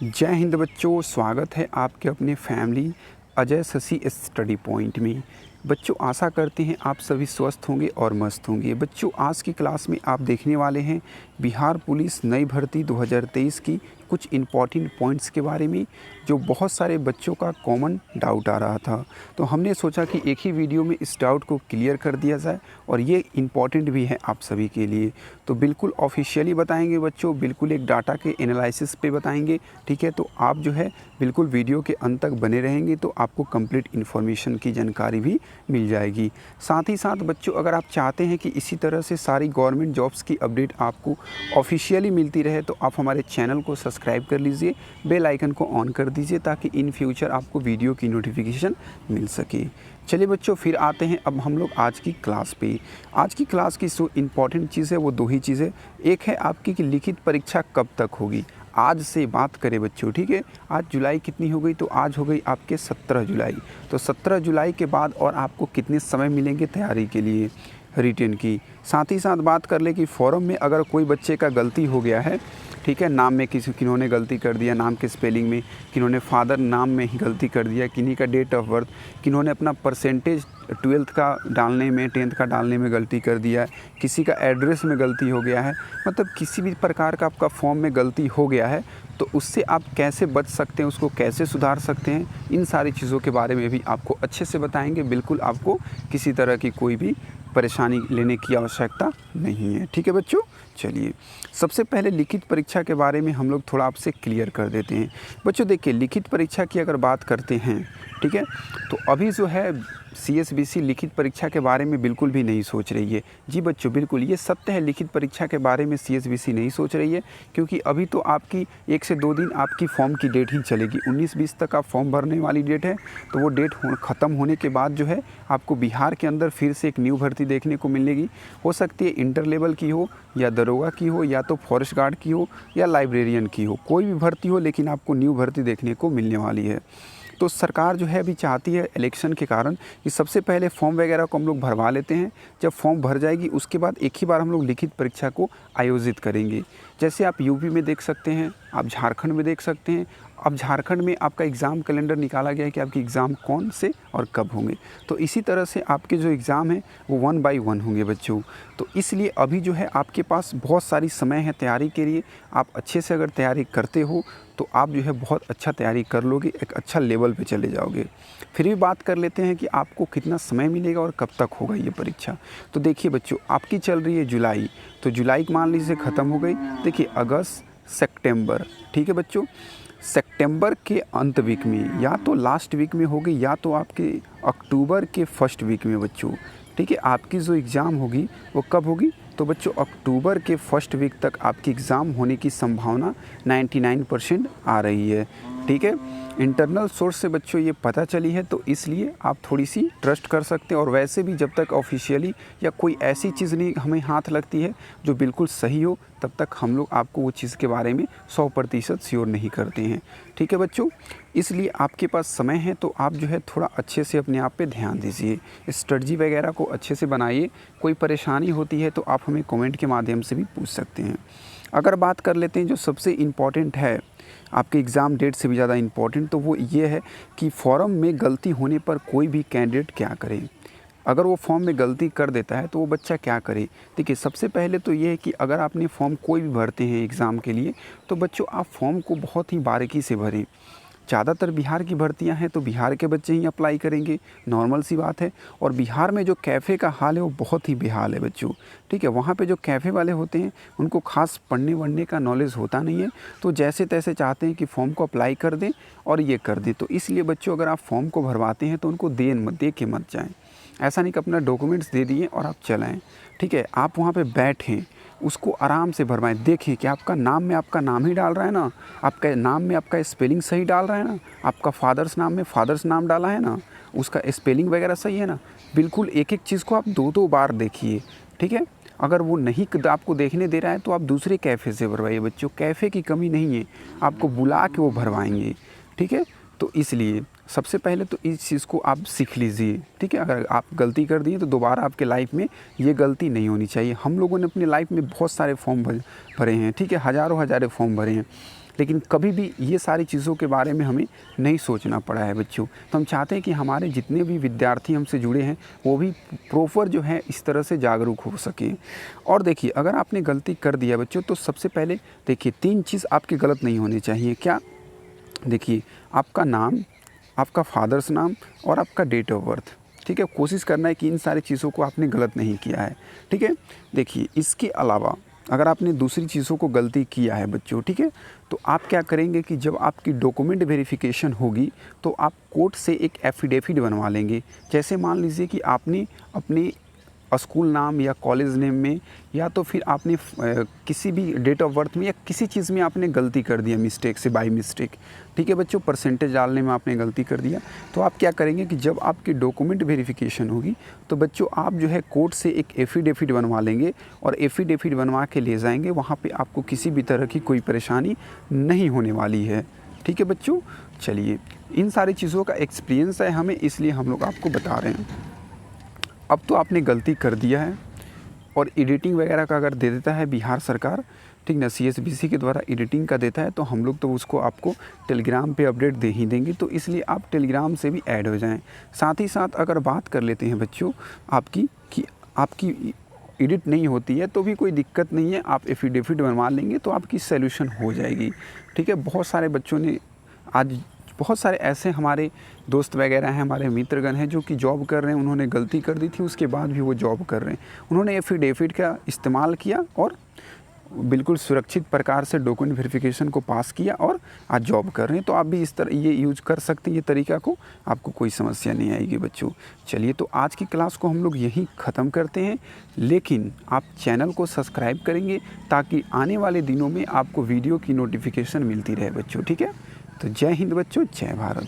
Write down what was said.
जय हिंद बच्चों, स्वागत है आपके अपने family Ajay Shashi study point में। बच्चों आशा करते हैं आप सभी स्वस्थ होंगे और मस्त होंगे। बच्चों आज की क्लास में आप देखने वाले हैं बिहार पुलिस नई भर्ती 2023 की कुछ इम्पॉर्टेंट पॉइंट्स के बारे में, जो बहुत सारे बच्चों का कॉमन डाउट आ रहा था। तो हमने सोचा कि एक ही वीडियो में इस डाउट को क्लियर कर दिया जाए, और ये इम्पॉर्टेंट भी है आप सभी के लिए। तो बिल्कुल ऑफिशियली बताएंगे बच्चों, बिल्कुल एक डाटा के एनालिसिस पे बताएंगे। ठीक है, तो आप जो है बिल्कुल वीडियो के अंत तक बने रहेंगे तो आपको कंप्लीट इन्फॉर्मेशन की जानकारी भी मिल जाएगी। साथ ही साथ बच्चों, अगर आप चाहते हैं कि इसी तरह से सारी गवर्नमेंट जॉब्स की अपडेट आपको ऑफिशियली मिलती रहे, तो आप हमारे चैनल को सब्सक्राइब कर लीजिए, बेल आइकन को ऑन कर दीजिए, ताकि इन फ्यूचर आपको वीडियो की नोटिफिकेशन मिल सके। चलिए बच्चों, फिर आते हैं अब हम लोग आज की क्लास पे। आज की क्लास की जो इम्पॉर्टेंट चीज़ है वो दो ही चीज़ें। एक है आपकी कि लिखित परीक्षा कब तक होगी, आज से बात करें बच्चों। ठीक है, आज जुलाई कितनी हो गई, तो आज हो गई आपके 17 जुलाई। तो 17 जुलाई के बाद और आपको कितने समय मिलेंगे तैयारी के लिए रिटेन की। साथ ही साथ बात कर ले कि फॉर्म में अगर कोई बच्चे का गलती हो गया है, ठीक है, नाम में किन्होंने गलती कर दिया, नाम के स्पेलिंग में, किन्होंने फादर नाम में ही गलती कर दिया, किन्हीं का डेट ऑफ बर्थ, किन्होंने अपना परसेंटेज 12th का डालने में 10th का डालने में गलती कर दिया है, किसी का एड्रेस में गलती हो गया है, मतलब किसी भी प्रकार का आपका फॉर्म में गलती हो गया है, तो उससे आप कैसे बच सकते हैं, उसको कैसे सुधार सकते हैं, इन सारी चीज़ों के बारे में भी आपको अच्छे से बताएंगे। बिल्कुल आपको किसी तरह की कोई भी परेशानी लेने की आवश्यकता नहीं है। ठीक है बच्चों, चलिए सबसे पहले लिखित परीक्षा के बारे में हम लोग थोड़ा आपसे क्लियर कर देते हैं। बच्चों देखिए, लिखित परीक्षा की अगर बात करते हैं, ठीक है, तो अभी जो है CSBC लिखित परीक्षा के बारे में बिल्कुल भी नहीं सोच रही है। जी बच्चों, बिल्कुल ये सत्य है, लिखित परीक्षा के बारे में CSBC नहीं सोच रही है, क्योंकि अभी तो आपकी 1 से 2 दिन आपकी फॉर्म की डेट ही चलेगी। 19-20 तक आप फॉर्म भरने वाली डेट है, तो वो डेट ख़त्म होने के बाद जो है आपको बिहार के अंदर फिर से एक न्यू भर्ती देखने को मिलेगी। हो सकती है इंटर लेवल की हो, या दरोगा की हो, या तो फॉरेस्ट गार्ड की हो, या लाइब्रेरियन की हो, कोई भी भर्ती हो, लेकिन आपको न्यू भर्ती देखने को मिलने वाली है। तो सरकार जो है अभी चाहती है इलेक्शन के कारण कि सबसे पहले फॉर्म वगैरह को हम लोग भरवा लेते हैं। जब फॉर्म भर जाएगी उसके बाद एक ही बार हम लोग लिखित परीक्षा को आयोजित करेंगे। जैसे आप यूपी में देख सकते हैं, आप झारखंड में देख सकते हैं। अब झारखंड में आपका एग्ज़ाम कैलेंडर निकाला गया है कि आपके एग्ज़ाम कौन से और कब होंगे। तो इसी तरह से आपके जो एग्ज़ाम हैं वो 1 बाय 1 होंगे बच्चों। तो इसलिए अभी जो है आपके पास बहुत सारी समय है तैयारी के लिए। आप अच्छे से अगर तैयारी करते हो तो आप जो है बहुत अच्छा तैयारी कर लोगे, एक अच्छा लेवल पे चले जाओगे। फिर भी बात कर लेते हैं कि आपको कितना समय मिलेगा और कब तक होगा ये परीक्षा। तो देखिए बच्चों, आपकी चल रही है जुलाई, तो जुलाई मान लीजिए ख़त्म हो गई। देखिए अगस्त, सितंबर, ठीक है बच्चों, सितंबर के अंत वीक में या तो लास्ट वीक में होगी, या तो आपके अक्टूबर के फर्स्ट वीक में बच्चों। ठीक है, आपकी जो एग्ज़ाम होगी वो कब होगी, तो बच्चों अक्टूबर के फर्स्ट वीक तक आपकी एग्ज़ाम होने की संभावना 99% आ रही है। ठीक है, इंटरनल सोर्स से बच्चों ये पता चली है, तो इसलिए आप थोड़ी सी ट्रस्ट कर सकते हैं। और वैसे भी जब तक ऑफिशियली या कोई ऐसी चीज़ नहीं हमें हाथ लगती है जो बिल्कुल सही हो, तब तक हम लोग आपको वो चीज़ के बारे में 100% श्योर नहीं करते हैं। ठीक है बच्चों, इसलिए आपके पास समय है तो आप जो है थोड़ा अच्छे से अपने आप पे ध्यान दीजिए, स्ट्रेटजी वगैरह को अच्छे से बनाइए। कोई परेशानी होती है तो आप हमें कमेंट के माध्यम से भी पूछ सकते हैं। अगर बात कर लेते हैं जो सबसे इम्पॉर्टेंट है, आपके एग्ज़ाम डेट से भी ज़्यादा इम्पॉर्टेंट, तो वो ये है कि फॉर्म में गलती होने पर कोई भी कैंडिडेट क्या करे। अगर वो फॉर्म में गलती कर देता है तो वो बच्चा क्या करे। देखिए सबसे पहले तो ये है कि अगर आपने फॉर्म कोई भी भरते हैं एग्ज़ाम के लिए, तो बच्चों आप फॉर्म को बहुत ही बारीकी से भरें। ज़्यादातर बिहार की भर्तियां हैं तो बिहार के बच्चे ही अप्लाई करेंगे, नॉर्मल सी बात है। और बिहार में जो कैफ़े का हाल है वो बहुत ही बेहाल है बच्चों। ठीक है, वहाँ पे जो कैफ़े वाले होते हैं उनको खास पढ़ने वढ़ने का नॉलेज होता नहीं है, तो जैसे तैसे चाहते हैं कि फॉर्म को अप्लाई कर दें और ये कर दें। तो इसलिए बच्चों, अगर आप फॉर्म को भरवाते हैं तो उनको दे के मत जाएँ। ऐसा नहीं कि अपना डॉक्यूमेंट्स दे दिए और आप चलाएँ। ठीक है, आप वहाँ पे बैठें, उसको आराम से भरवाएं। देखिए कि आपका नाम में आपका नाम ही डाल रहा है ना, आपका नाम में आपका स्पेलिंग सही डाल रहा है ना, आपका फादर्स नाम में फादर्स नाम डाला है ना, उसका स्पेलिंग वगैरह सही है ना। बिल्कुल एक एक चीज़ को आप 2-2 बार देखिए। ठीक है, अगर वो नहीं आपको देखने दे रहा है तो आप दूसरे कैफ़े से भरवाइए बच्चों। कैफ़े की कमी नहीं है, आपको बुला के वो भरवाएंगे। ठीक है, तो इसलिए सबसे पहले तो इस चीज़ को आप सीख लीजिए। ठीक है, अगर आप गलती कर दिए तो दोबारा आपके लाइफ में ये गलती नहीं होनी चाहिए। हम लोगों ने अपनी लाइफ में बहुत सारे फॉर्म भरे हैं, ठीक है, हज़ारों फॉर्म भरे हैं, लेकिन कभी भी ये सारी चीज़ों के बारे में हमें नहीं सोचना पड़ा है बच्चों। तो हम चाहते हैं कि हमारे जितने भी विद्यार्थी हमसे जुड़े हैं वो भी प्रॉपर जो है इस तरह से जागरूक हो सकें। और देखिए, अगर आपने गलती कर दिया बच्चों, तो सबसे पहले देखिए 3 चीज़ आपकी गलत नहीं होनी चाहिए। क्या? देखिए, आपका नाम, आपका फादर्स नाम और आपका डेट ऑफ बर्थ। ठीक है, कोशिश करना है कि इन सारी चीज़ों को आपने गलत नहीं किया है। ठीक है, देखिए इसके अलावा अगर आपने दूसरी चीज़ों को गलती किया है बच्चों, ठीक है, तो आप क्या करेंगे कि जब आपकी डॉक्यूमेंट वेरिफिकेशन होगी तो आप कोर्ट से एक एफिडेविट बनवा लेंगे। जैसे मान लीजिए कि आपने अपने स्कूल नाम या कॉलेज नेम में या तो फिर आपने किसी भी डेट ऑफ बर्थ में या किसी चीज़ में आपने गलती कर दिया मिस्टेक से, बाय मिस्टेक। ठीक है बच्चों, परसेंटेज डालने में आपने गलती कर दिया, तो आप क्या करेंगे कि जब आपकी डॉक्यूमेंट वेरिफिकेशन होगी तो बच्चों आप जो है कोर्ट से एक एफिडेविट बनवा लेंगे और एफिडेविट बनवा के ले जाएंगे। वहाँ पे आपको किसी भी तरह की कोई परेशानी नहीं होने वाली है। ठीक है बच्चों, चलिए इन सारी चीज़ों का एक्सपीरियंस है हमें, इसलिए हम लोग आपको बता रहे हैं। अब तो आपने गलती कर दिया है और एडिटिंग वगैरह का अगर दे देता है बिहार सरकार, ठीक ना, CSBC के द्वारा एडिटिंग का देता है, तो हम लोग तो उसको आपको टेलीग्राम पे अपडेट दे ही देंगे। तो इसलिए आप टेलीग्राम से भी ऐड हो जाएं। साथ ही साथ अगर बात कर लेते हैं बच्चों आपकी एडिट नहीं होती है तो भी कोई दिक्कत नहीं है, आप एफिडेविट बनवा लेंगे तो आपकी सॉल्यूशन हो जाएगी। ठीक है, बहुत सारे बच्चों ने आज, बहुत सारे ऐसे हमारे दोस्त वगैरह हैं, हमारे मित्रगण हैं जो कि जॉब कर रहे हैं, उन्होंने गलती कर दी थी, उसके बाद भी वो जॉब कर रहे हैं। उन्होंने एफिडेविट का इस्तेमाल किया और बिल्कुल सुरक्षित प्रकार से डॉक्यूमेंट वेरिफिकेशन को पास किया और आज जॉब कर रहे हैं। तो आप भी इस तरह ये यूज कर सकते हैं, ये तरीका को, आपको कोई समस्या नहीं आएगी बच्चों। चलिए, तो आज की क्लास को हम लोग यहीं ख़त्म करते हैं, लेकिन आप चैनल को सब्सक्राइब करेंगे ताकि आने वाले दिनों में आपको वीडियो की नोटिफिकेशन मिलती रहे बच्चों। ठीक है, तो जय हिंद बच्चों, जय भारत।